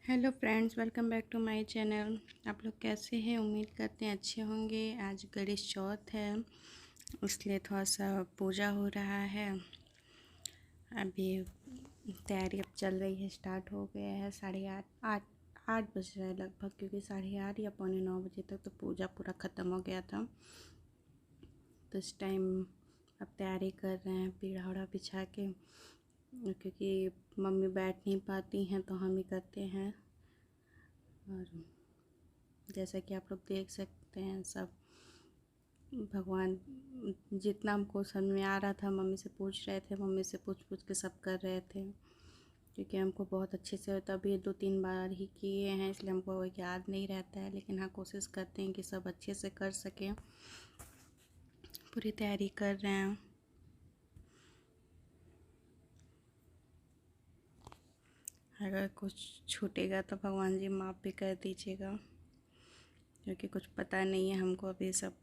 Hello friends, welcome back to my channel. आप लोग कैसे हैं? उम्मीद करते हैं अच्छे होंगे। आज गणेश चौथ है, इसलिए थोड़ा सा पूजा हो रहा है। अभी तैयारी अब चल रही है, स्टार्ट हो गया है। 8:30 आठ बज रहा है लगभग, क्योंकि 8:30 या 8:45 बजे तक तो पूजा पूरा ख़त्म हो गया था। तो इस टाइम अब तैयारी कर रहे हैं पीढ़ा उढ़ा बिछा के, क्योंकि मम्मी बैठ नहीं पाती हैं तो हम ही करते हैं। और जैसा कि आप लोग देख सकते हैं, सब भगवान जितना हमको समझ में आ रहा था मम्मी से पूछ रहे थे, मम्मी से पूछ पूछ के सब कर रहे थे, क्योंकि हमको बहुत अच्छे से तभी 2-3 बार ही किए हैं, इसलिए हमको याद नहीं रहता है। लेकिन हाँ, कोशिश करते हैं कि सब अच्छे से कर सकें। पूरी तैयारी कर रहे हैं। अगर कुछ छूटेगा तो भगवान जी माफ़ भी कर दीजिएगा, क्योंकि कुछ पता नहीं है हमको। अभी सब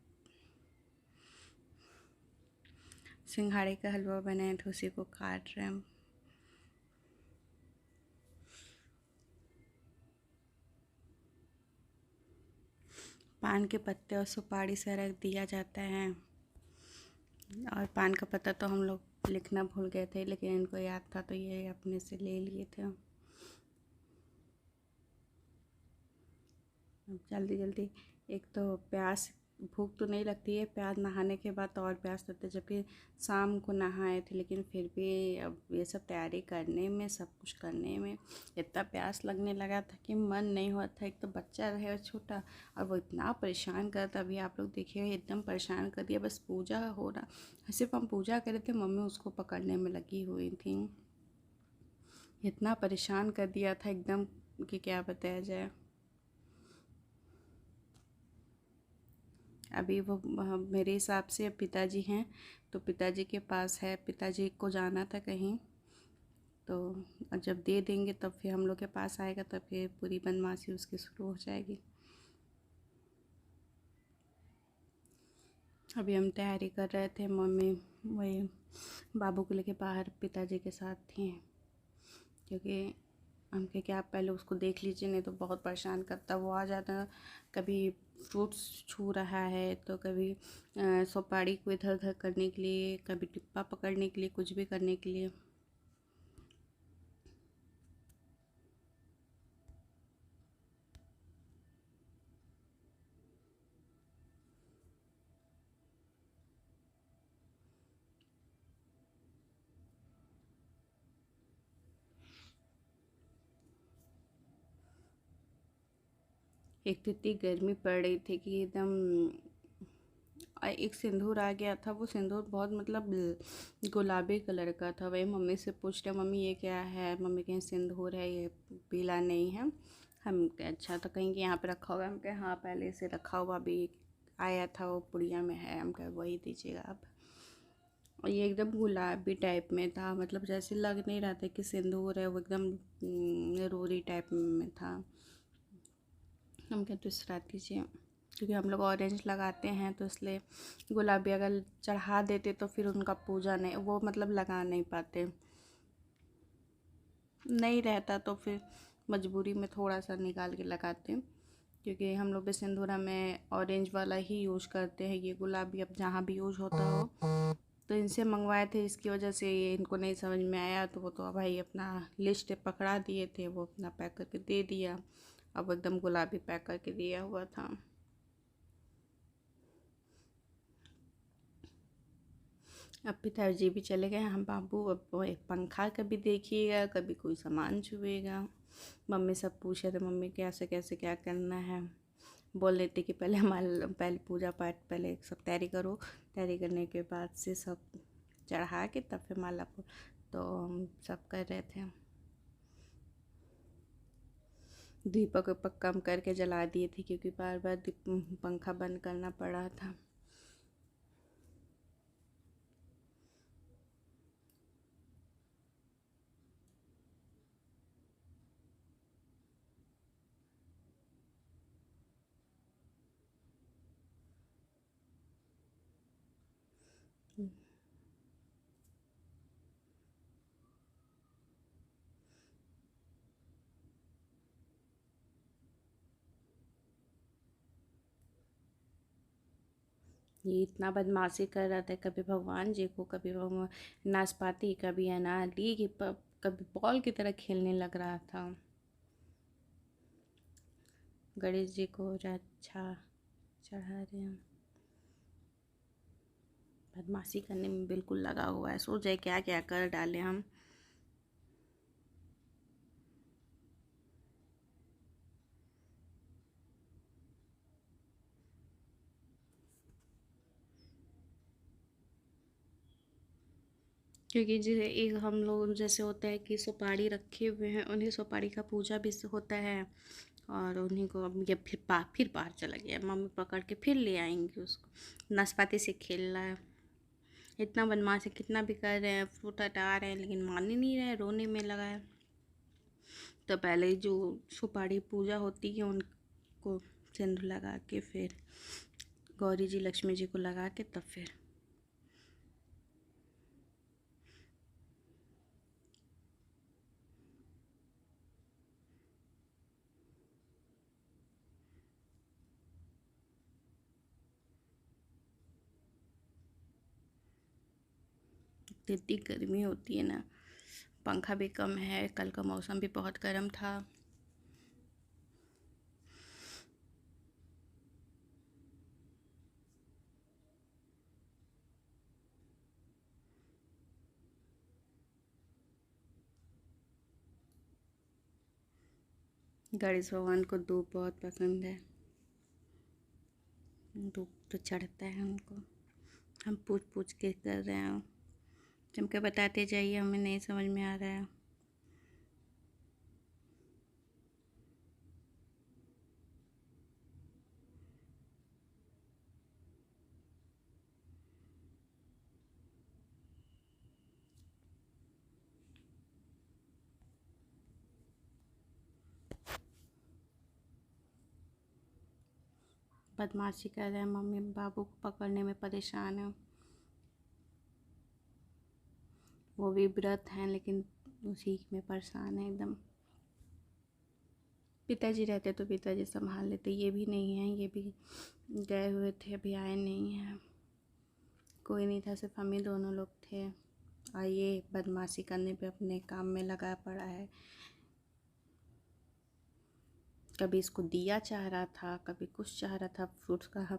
सिंघाड़े का हलवा बनाए थे, उसी को काट रहे हैं। पान के पत्ते और सुपारी से रख दिया जाता है। और पान का पत्ता तो हम लोग लिखना भूल गए थे, लेकिन इनको याद था तो ये अपने से ले लिए थे। अब जल्दी जल्दी, एक तो प्यास, भूख तो नहीं लगती है, प्यास नहाने के बाद तो और प्यास लगती है, जबकि शाम को नहाए थे। लेकिन फिर भी अब ये सब तैयारी करने में, सब कुछ करने में इतना प्यास लगने लगा था कि मन नहीं हुआ था। एक तो बच्चा रहे छोटा, और वो इतना परेशान करता। अभी आप लोग देखिए, एकदम परेशान कर दिया। बस पूजा हो रहा, सिर्फ हम पूजा कर रहे थे, मम्मी उसको पकड़ने में लगी हुई थी। इतना परेशान कर दिया था एकदम कि क्या बताया जाए। अभी वो मेरे हिसाब से पिताजी हैं, तो पिताजी के पास है। पिताजी को जाना था कहीं, तो जब दे देंगे तब फिर हम लोग के पास आएगा, तब फिर पूरी बदमाशी उसकी शुरू हो जाएगी। अभी हम तैयारी कर रहे थे, मम्मी वही बाबू को लेके बाहर पिताजी के साथ थी, क्योंकि हम कहे कि आप पहले उसको देख लीजिए, नहीं तो बहुत परेशान करता। वो आ जाता, कभी फ्रूट्स छू रहा है, तो कभी सुपारी को इधर उधर करने के लिए, कभी टिप्पा पकड़ने के लिए, कुछ भी करने के लिए। एक तो इतनी गर्मी पड़ रही थी कि एकदम, एक सिंदूर आ गया था। वो सिंदूर बहुत मतलब गुलाबी कलर का था। वही मम्मी से पूछ रहे, मम्मी ये क्या है? मम्मी कहीं सिंदूर है, ये पीला नहीं है। हम कहे अच्छा, तो कहीं यहाँ पे रखा होगा। हम कहे हाँ, पहले से रखा हुआ भी आया था, वो पुड़िया में है। हम कहे वही दीजिएगा आप। और ये एकदम गुलाबी टाइप में था, मतलब जैसे लग नहीं रहा था कि सिंदूर है, वो एकदम रोरी टाइप में था। हम कहे दूसरा दीजिए, क्योंकि हम लोग ऑरेंज लगाते हैं, तो इसलिए गुलाबी अगर चढ़ा देते तो फिर उनका पूजा नहीं, वो मतलब लगा नहीं पाते, नहीं रहता तो फिर मजबूरी में थोड़ा सा निकाल के लगाते हैं। क्योंकि हम लोग भी सिंदूरा में ऑरेंज वाला ही यूज़ करते हैं, ये गुलाबी अब जहाँ भी यूज़ होता हो। तो इनसे मंगवाए थे, इसकी वजह से ये इनको नहीं समझ में आया, तो वो तो भाई अपना लिस्ट पकड़ा दिए थे, वो अपना पैक करके दे दिया। अब एकदम गुलाबी पैक करके दिया हुआ था। अब पिताजी भी चले गए। हम बाबू अब वो एक पंखा कभी देखिएगा, कभी कोई सामान छुएगा। मम्मी सब पूछ रहे थे, मम्मी कैसे कैसे क्या करना है। बोल रहे थे कि पहले हमारे, पहले पूजा पाठ, पहले सब तैयारी करो, तैयारी करने के बाद से सब चढ़ा के तब फिर माला तो हम सब कर रहे थे। दीपक उपक कम करके जला दिए थे, क्योंकि बार बार पंखा बंद करना पड़ा था। ये इतना बदमाशी कर रहा था, कभी भगवान जी को, कभी नाशपाती, कभी अनारी की कभी बॉल की तरह खेलने लग रहा था। गणेश जी को अच्छा चढ़ा रहे हैं। बदमाशी करने में बिल्कुल लगा हुआ है, सोच रहे क्या क्या कर डाले हम। क्योंकि जैसे एक हम लोग जैसे होता है कि सुपारी रखे हुए हैं, उन्हीं सुपारी का पूजा भी होता है, और उन्हीं को अब ये फिर बाहर चला गया, मम्मी पकड़ के फिर ले आएंगी उसको। नाशपाती से खेल रहा है, इतना बदमाश है, कितना भी कर रहे हैं, फ्रूट हटा रहे हैं, लेकिन मान ही नहीं रहे, रोने में लगा है। तो पहले जो सुपारी पूजा होती है उनको सिंदूर लगा के, फिर गौरी जी लक्ष्मी जी को लगा के, तब फिर इतनी गर्मी होती है ना, पंखा भी कम है, कल का मौसम भी बहुत गर्म था। गणेश भगवान को धूप बहुत पसंद है, धूप तो चढ़ता है उनको। हम पूछ पूछ के कर रहे हैं, चमके बताते जाइए, हमें नहीं समझ में आ रहा है। बदमाशी कर रहे हैं, मम्मी बाबू को पकड़ने में परेशान है। वो भी व्रत हैं, लेकिन उसी में परेशान है एकदम। पिताजी रहते तो पिताजी संभाल लेते, ये भी नहीं है, ये भी गए हुए थे, अभी आए नहीं हैं। कोई नहीं था, सिर्फ हम ही दोनों लोग थे, और ये बदमाशी करने पे अपने काम में लगा पड़ा है। कभी इसको दिया चाह रहा था, कभी कुछ चाह रहा था, फ्रूट्स का हम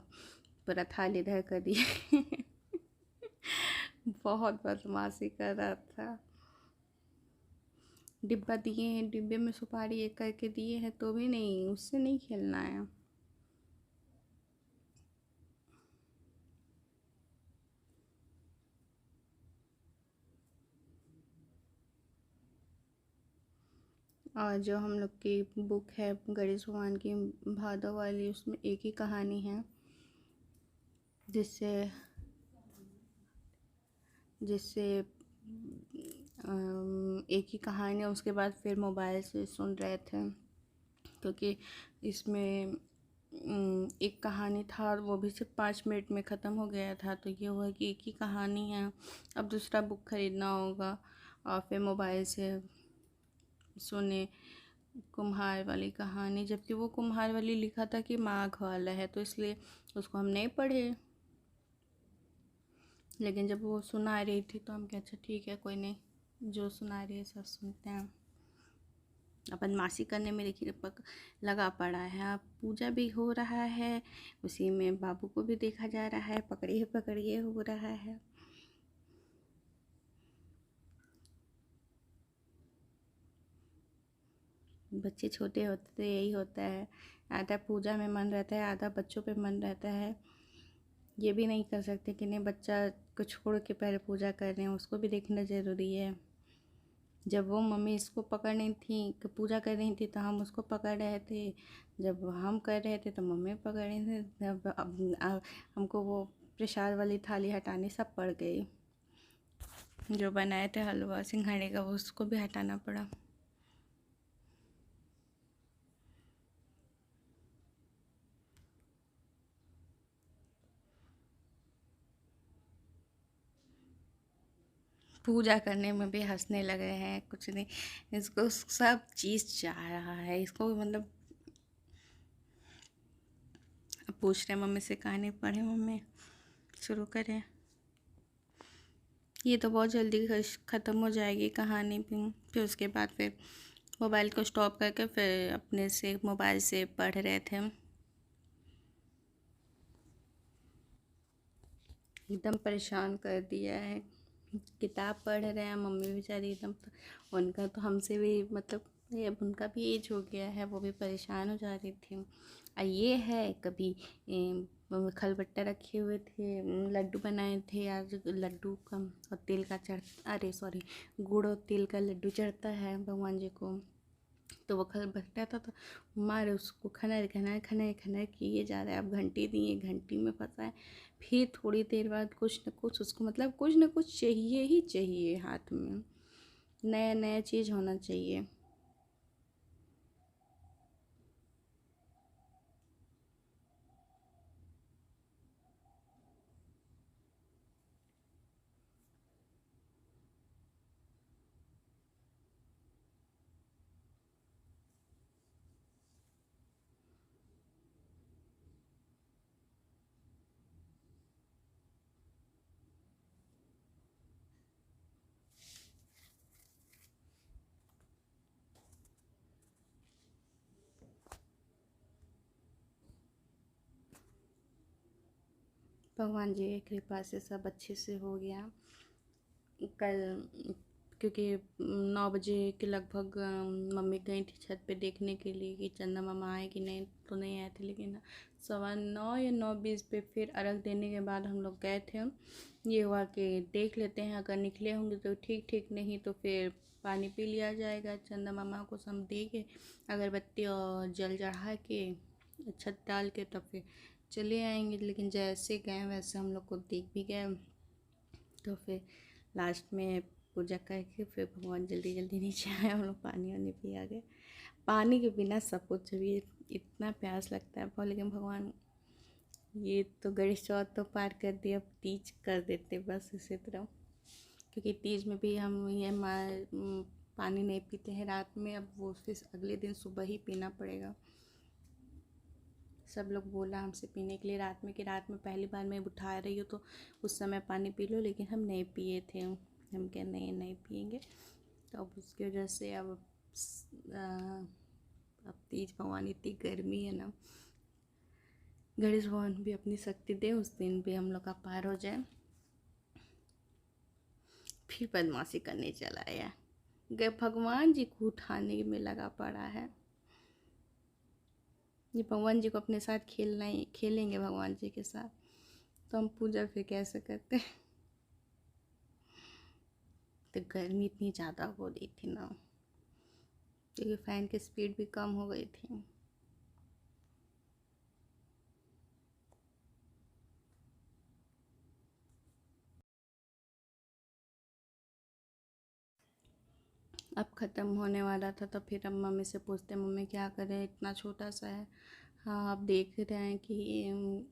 पूरा थाल इधर कर दिए। बहुत बदमाशी कर रहा था। डिब्बा दिए हैं, डिब्बे में सुपारी एक करके दिए हैं, तो भी नहीं, उससे नहीं खेलना है। और जो हम लोग की बुक है गणेश भगवान की, भादव वाली, उसमें एक ही कहानी है, जिससे जिससे एक ही कहानी है। उसके बाद फिर मोबाइल से सुन रहे थे, क्योंकि इसमें एक कहानी था और वो भी सिर्फ 5 मिनट में ख़त्म हो गया था। तो ये हुआ कि एक ही कहानी है, अब दूसरा बुक ख़रीदना होगा, और फिर मोबाइल से सुने कुम्हार वाली कहानी, जबकि वो कुम्हार वाली लिखा था कि माघ वाला है, तो इसलिए उसको हम नहीं पढ़े। लेकिन जब वो सुना रही थी तो हम कहे अच्छा ठीक है, कोई नहीं, जो सुना रही है सब सुनते हैं। अब बदमाशी करने में देखिए लगा पड़ा है। अब पूजा भी हो रहा है, उसी में बाबू को भी देखा जा रहा है, पकड़िए पकड़िए हो रहा है। बच्चे छोटे होते तो यही होता है, आधा पूजा में मन रहता है, आधा बच्चों पे मन रहता है। ये भी नहीं कर सकते कि नहीं, बच्चा को छोड़ के पहले पूजा कर रहे हैं, उसको भी देखना ज़रूरी है। जब वो मम्मी इसको पकड़ रही थी, पूजा कर रही थी, तो हम उसको पकड़ रहे थे, जब हम कर रहे थे तो मम्मी पकड़ रही थी। अब हमको वो प्रसाद वाली थाली हटानी सब पड़ गई, जो बनाए थे हलवा सिंघाड़े का, वो उसको भी हटाना पड़ा। पूजा करने में भी हंसने लगे हैं, कुछ नहीं, इसको सब चीज़ चाह रहा है, इसको मतलब पूछ रहे मम्मी से, कहानी पढ़े मम्मी, शुरू करें। ये तो बहुत जल्दी ख़त्म हो जाएगी कहानी भी। फिर उसके बाद फिर मोबाइल को स्टॉप करके फिर अपने से मोबाइल से पढ़ रहे थे। एकदम परेशान कर दिया है। किताब पढ़ रहे हैं, मम्मी बेचारी एकदम, उनका तो हमसे भी मतलब अब उनका भी एज हो गया है, वो भी परेशान हो जा रही थी। ये है कभी खलबट्टा रखे हुए थे, लड्डू बनाए थे आज, लड्डू का और तिल का अरे सॉरी, गुड़ और तिल का लड्डू चढ़ता है भगवान जी को। तो वो खलबट्टा था तो मारे उसको खनर खनर खनर खनर किए जा रहे हैं। अब घंटी दिए, घंटी में फंसा है। फिर थोड़ी देर बाद कुछ न कुछ उसको मतलब कुछ न कुछ चाहिए ही चाहिए हाथ में, नया नया चीज़ होना चाहिए। भगवान जी की कृपा से सब अच्छे से हो गया। कल क्योंकि 9 बजे के लगभग मम्मी गई थी छत पे देखने के लिए कि चंदा मामा आए कि नहीं, तो नहीं आए थे। लेकिन 9:15 या 9:20 पे फिर अर्घ देने के बाद हम लोग गए थे। ये हुआ कि देख लेते हैं, अगर निकले होंगे तो ठीक ठीक, नहीं तो फिर पानी पी लिया जाएगा। चंदा मामा को सब दे के अगरबत्ती और जल चढ़ा के छत डाल के तब फिर चले आएंगे। लेकिन जैसे गए वैसे हम लोग को देख भी गए। तो फिर लास्ट में पूजा करके फिर भगवान जल्दी जल्दी नीचे आए, हम लोग पानी वानी पी आ गए। पानी के बिना सब कुछ भी इतना प्यास लगता है बहुत। लेकिन भगवान ये तो गणेश चौथ तो पार कर दिया, अब तीज कर देते बस इसी तरह। क्योंकि तीज में भी हम ये पानी नहीं पीते हैं रात में, अब वो फिर अगले दिन सुबह ही पीना पड़ेगा। सब लोग बोला हमसे पीने के लिए रात में, कि रात में पहली बार मैं उठा रही हूँ तो उस समय पानी पी लो, लेकिन हम नहीं पिए थे। हम क्या नहीं पिएंगे। तो अब उसकी वजह से अब तीज भगवान, इतनी गर्मी है ना, गणेश भगवान भी अपनी शक्ति दे, उस दिन भी हम लोग का पार हो जाए। फिर बदमाशी करने चला आया, भगवान जी को उठाने में लगा पड़ा है। ये भगवान जी को अपने साथ खेलना ही, खेलेंगे भगवान जी के साथ, तो हम पूजा फिर कैसे करते। तो गर्मी इतनी ज़्यादा हो रही थी ना, क्योंकि फ़ैन की स्पीड भी कम हो गई थी। अब ख़त्म होने वाला था तो फिर हम मम्मी से पूछते, मम्मी क्या करें, इतना छोटा सा है। हाँ आप देख रहे हैं कि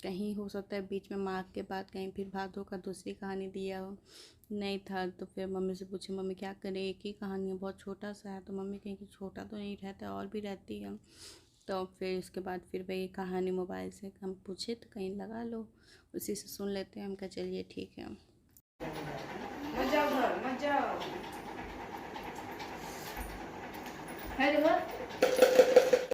कहीं हो सकता है बीच में माँ के बाद कहीं फिर भादों का दूसरी कहानी दिया हो, नहीं था। तो फिर मम्मी से पूछे, मम्मी क्या करें, एक ही कहानी है, बहुत छोटा सा है। तो मम्मी कहीं कि छोटा तो नहीं रहता, और भी रहती है। तो फिर उसके बाद फिर वही कहानी मोबाइल से हम पूछे तो कहीं लगा लो, उसी से सुन लेते हैं। हम कहा चलिए ठीक है। मत जाओ घर, मत जाओ। है देखो